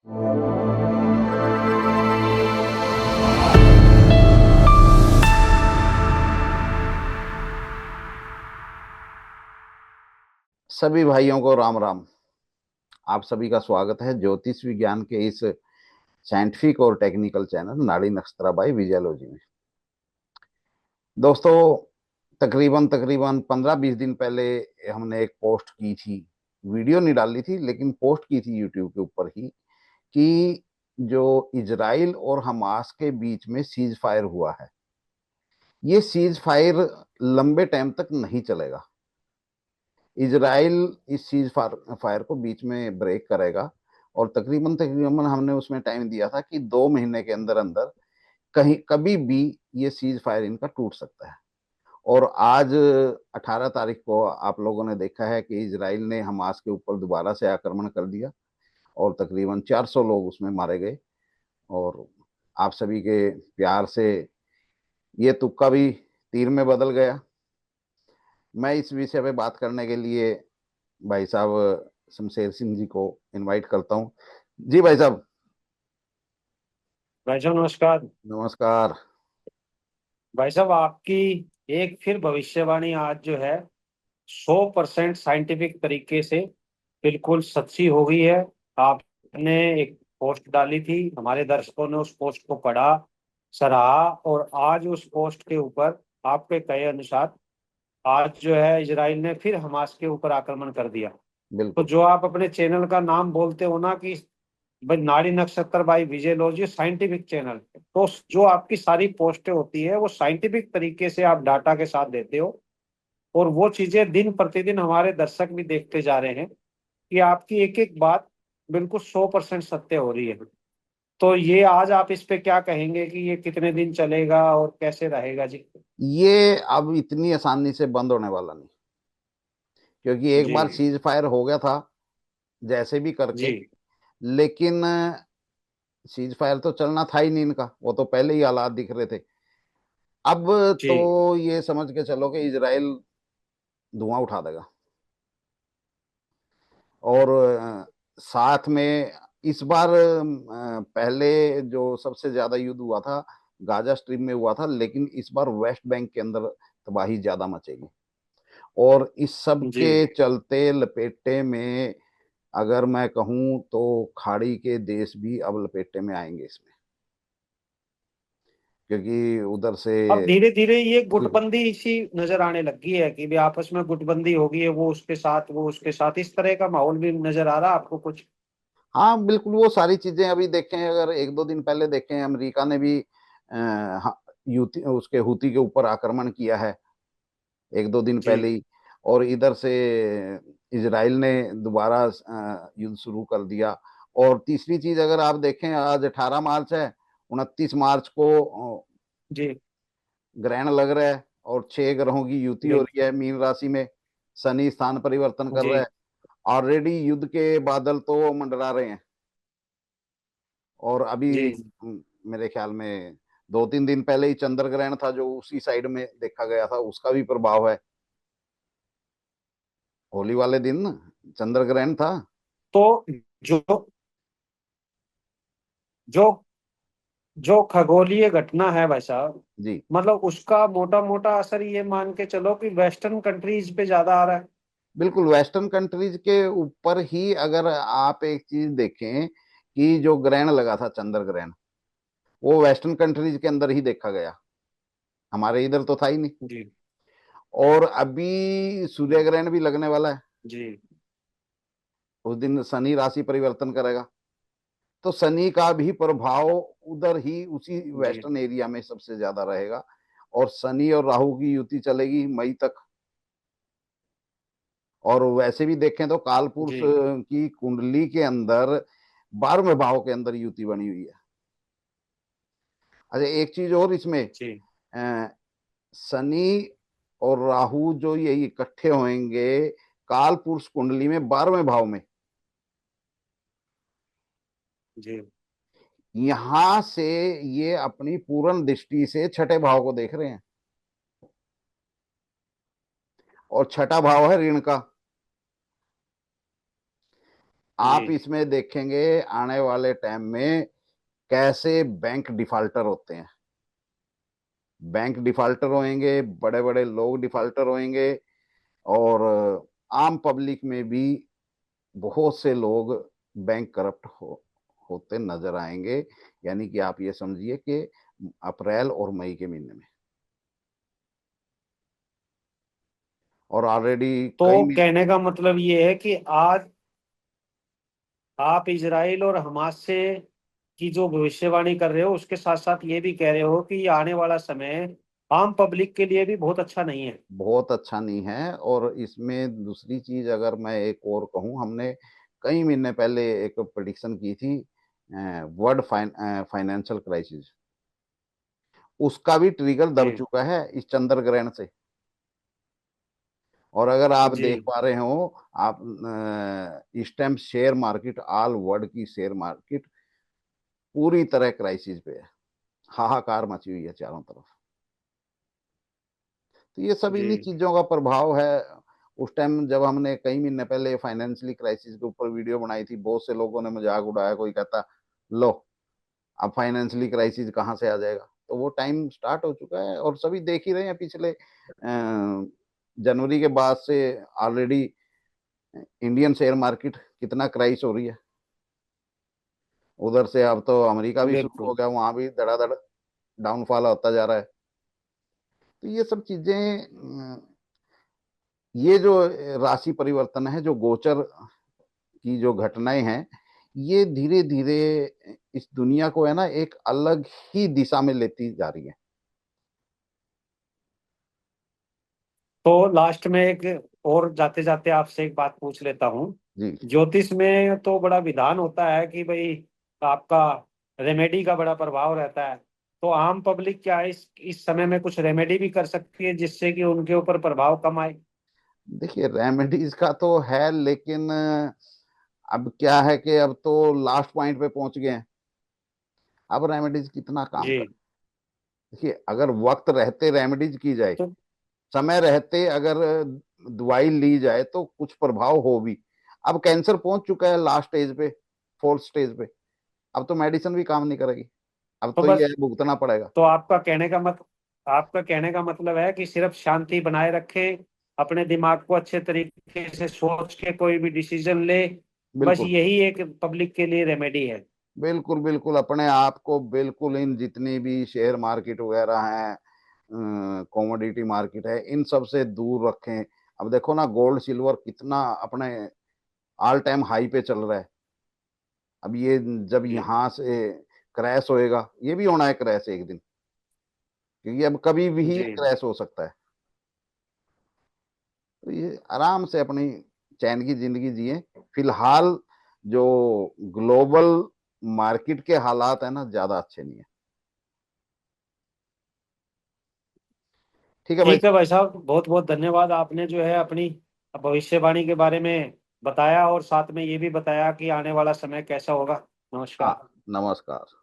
सभी भाइयों को राम राम। आप सभी का स्वागत है ज्योतिष विज्ञान के इस साइंटिफिक और टेक्निकल चैनल नाड़ी नक्षत्रा बाई विजयोलॉजी में। दोस्तों, तकरीबन तकरीबन 15-20 दिन पहले हमने एक पोस्ट की थी। वीडियो नहीं डाली थी लेकिन पोस्ट की थी यूट्यूब के ऊपर ही, कि जो इजराइल और हमास के बीच में सीज फायर हुआ है, ये सीज फायर लंबे टाइम तक नहीं चलेगा। इजराइल इस चीज फायर को बीच में ब्रेक करेगा, और तकरीबन तकरीबन हमने उसमें टाइम दिया था कि 2 महीने के अंदर अंदर कहीं कभी भी ये सीज फायर इनका टूट सकता है। और आज 18 तारीख को आप लोगों ने देखा है कि इजराइल ने हमास के ऊपर दोबारा से आक्रमण कर दिया, और तकरीबन 400 लोग उसमें मारे गए। और आप सभी के प्यार से ये तुक्का भी तीर में बदल गया। मैं इस विषय पे बात करने के लिए भाई साहब शमशेर सिंह जी को इनवाइट करता हूँ। जी भाई साहब। भाई साहब नमस्कार। नमस्कार। भाई साहब आपकी एक फिर भविष्यवाणी आज जो है 100% साइंटिफिक तरीके से बिल्कुल सच्ची हो गई है। आपने एक पोस्ट डाली थी, हमारे दर्शकों ने उस पोस्ट को पढ़ा, सराहा, और आज उस पोस्ट के ऊपर आपके कहे अनुसार आज जो है इजराइल ने फिर हमास के ऊपर आक्रमण कर दिया। तो बिल्कुल। जो आप अपने चैनल का नाम बोलते हो ना कि भाई नाड़ी नक्षत्र बाई विजयलॉजी साइंटिफिक चैनल, तो जो आपकी सारी पोस्टें होती है वो साइंटिफिक तरीके से आप डाटा के साथ देते हो, और वो चीजें दिन प्रतिदिन हमारे दर्शक भी देखते जा रहे हैं कि आपकी एक एक बात बिल्कुल 100% सत्य हो रही है। तो ये आज आप इस पे क्या कहेंगे कि ये कितने दिन चलेगा और कैसे रहेगा जी? ये अब इतनी आसानी से बंद होने वाला नहीं, क्योंकि एक जी बार सीज फायर हो गया था जैसे भी करके। जी लेकिन सीज फायर तो चलना था ही नहीं इनका, वो तो पहले ही हालात दिख रहे थे। अब जी तो ये समझ के चलो कि इजराइल धुआं उठा देगा। और साथ में इस बार पहले जो सबसे ज्यादा युद्ध हुआ था गाजा स्ट्रिप में हुआ था, लेकिन इस बार वेस्ट बैंक के अंदर तबाही ज्यादा मचेगी। और इस सब जी। के चलते लपेटे में, अगर मैं कहूं तो खाड़ी के देश भी अब लपेटे में आएंगे इसमें, क्योंकि उधर से अब धीरे धीरे ये गुटबंदी सी नजर आने लगी है कि भी आपस में गुटबंदी होगी है, वो उसके साथ वो उसके साथ, इस तरह का माहौल भी नजर आ रहा है आपको कुछ? हाँ बिल्कुल, वो सारी चीजें अभी देखें, अगर 1-2 दिन पहले देखें, अमेरिका ने भी यूती उसके हूती के ऊपर आक्रमण किया है 1-2 दिन पहले जी ही। और इधर से इजराइल ने दोबारा युद्ध शुरू कर दिया। और तीसरी चीज अगर आप देखें, आज 18 मार्च है, 29 मार्च को जी ग्रहण लग रहा है, और 6 ग्रहों की युति हो रही बिल्कुल। है मीन राशि में। शनि स्थान परिवर्तन कर रहा है। जी ऑलरेडी युद्ध के बादल तो मंडरा रहे हैं। और अभी जी मेरे ख्याल में 2-3 दिन पहले ही चंद्र ग्रहण था जो उसी साइड में देखा गया था, उसका भी प्रभाव है। होली वाले दिन चंद्र ग्रहण था। तो जो जो जो खगोलीय घटना है भाई साहब, जी मतलब उसका मोटा मोटा असर ये मान के चलो कि वेस्टर्न कंट्रीज पे ज्यादा आ रहा है। बिल्कुल, वेस्टर्न कंट्रीज के ऊपर ही। अगर आप एक चीज देखें कि जो ग्रहण लगा था चंद्र ग्रहण, वो वेस्टर्न कंट्रीज के अंदर ही देखा गया, हमारे इधर तो था ही नहीं। जी और अभी सूर्य ग्रहण भी लगने वाला है। जी उस दिन शनि राशि परिवर्तन करेगा, तो शनि का भी प्रभाव उधर ही उसी जी वेस्टर्न एरिया में सबसे ज्यादा रहेगा। और शनि और राहु की युति चलेगी मई तक। और वैसे भी देखें तो कालपुरुष जी की कुंडली के अंदर 12वें भाव के अंदर युति बनी हुई है। अच्छा, एक चीज और इसमें, जी अ, शनि और राहु जो ये इकट्ठे होंगे काल पुरुष कुंडली में 12वें भाव में, जी यहां से ये अपनी पूर्ण दृष्टि से छठे भाव को देख रहे हैं। और छठा भाव है ऋण का। आप जी इसमें देखेंगे आने वाले टाइम में कैसे बैंक डिफाल्टर होते हैं। बैंक डिफाल्टर होंगे, बड़े बड़े लोग डिफाल्टर होंगे, और आम पब्लिक में भी बहुत से लोग बैंक करप्ट होते नजर आएंगे। यानी कि आप ये समझिए कि अप्रैल और मई के महीने में, और ऑलरेडी कई तो कहने का मतलब ये है कि आज आप इजराइल और हमास से की जो भविष्यवाणी कर रहे हो, उसके साथ साथ ये भी कह रहे हो कि ये आने वाला समय आम पब्लिक के लिए भी बहुत अच्छा नहीं है। बहुत अच्छा नहीं है। और इसमें दूसरी चीज अगर मैं एक और कहूँ, हमने कई महीने पहले एक प्रेडिक्शन की थी वर्ल्ड फाइनेंशियल क्राइसिस, उसका भी ट्रिगर दब जी चुका है इस चंद्र ग्रहण से। और अगर आप जी देख पा रहे हो, आप इस time share market, all world की शेयर मार्केट पूरी तरह क्राइसिस पे है, हाहाकार मची हुई है चारों तरफ। तो ये सब जी इन्हीं चीजों का प्रभाव है। उस टाइम जब हमने कई महीने पहले फाइनेंशियली क्राइसिस के ऊपर वीडियो बनाई थी, बहुत से लोगों ने मजाक उड़ाया, कोई कहता लो अब फाइनेंशियली क्राइसिस कहाँ से आ जाएगा। तो वो टाइम स्टार्ट हो चुका है, और सभी देख ही रहे हैं पिछले जनवरी के बाद से ऑलरेडी इंडियन शेयर मार्केट कितना क्राइस हो रही है। उधर से अब तो अमेरिका भी शुरू हो बिल्कुल। गया, वहां भी धड़ाधड़ डाउनफॉल होता जा रहा है। तो ये सब चीजें, ये जो राशि परिवर्तन है, जो गोचर की जो घटनाएं हैं, ये धीरे धीरे इस दुनिया को है ना एक अलग ही दिशा में लेती जा रही है। तो लास्ट में एक और जाते जाते आपसे एक बात पूछ लेता हूँ। जी। ज्योतिष में तो बड़ा विधान होता है कि भाई आपका रेमेडी का बड़ा प्रभाव रहता है। तो आम पब्लिक क्या इस समय में कुछ रेमेडी भी कर सकती है जिससे कि उनके ऊपर प्रभाव कम आए? देखिए रेमेडीज का तो है, लेकिन अब क्या है कि अब तो लास्ट पॉइंट पे पहुंच गए हैं। अब रेमेडीज कितना काम कर। जी। देखिए अगर वक्त रहते रेमेडीज की जाए, तो समय रहते अगर दवाई ली जाए, तो कुछ प्रभाव हो भी। अब कैंसर पहुंच चुका है लास्ट स्टेज पे, फोर्थ स्टेज पे। अब तो मेडिसिन भी काम नहीं करेगी, अब तो तो बस, ये भुगतना पड़ेगा। तो आपका कहने का मतलब है कि सिर्फ शांति बनाए रखें, अपने दिमाग को अच्छे तरीके से सोच के कोई भी डिसीजन ले। बस बिल्कुल यही एक पब्लिक के लिए रेमेडी है। बिल्कुल बिल्कुल, अपने आप को बिल्कुल इन जितनी भी शेयर मार्केट वगैरह हैं, कमोडिटी मार्केट है, इन सब से दूर रखें। अब देखो ना, गोल्ड सिल्वर कितना अपने ऑल टाइम हाई पे चल रहा है। अब ये जब जी यहाँ से क्रैश होएगा, ये भी होना है क्रैश एक दिन, क्योंकि अब कभी भी जी। क्रैश हो सकता है। तो ये आराम से अपनी चैन की जिंदगी जिए फिलहाल। जो ग्लोबल मार्केट के हालात है ना, ज्यादा अच्छे नहीं है। ठीक है भाई। ठीक है भाई साहब, बहुत बहुत धन्यवाद। आपने जो है अपनी भविष्यवाणी के बारे में बताया और साथ में ये भी बताया कि आने वाला समय कैसा होगा। हाँ, नमस्कार। नमस्कार।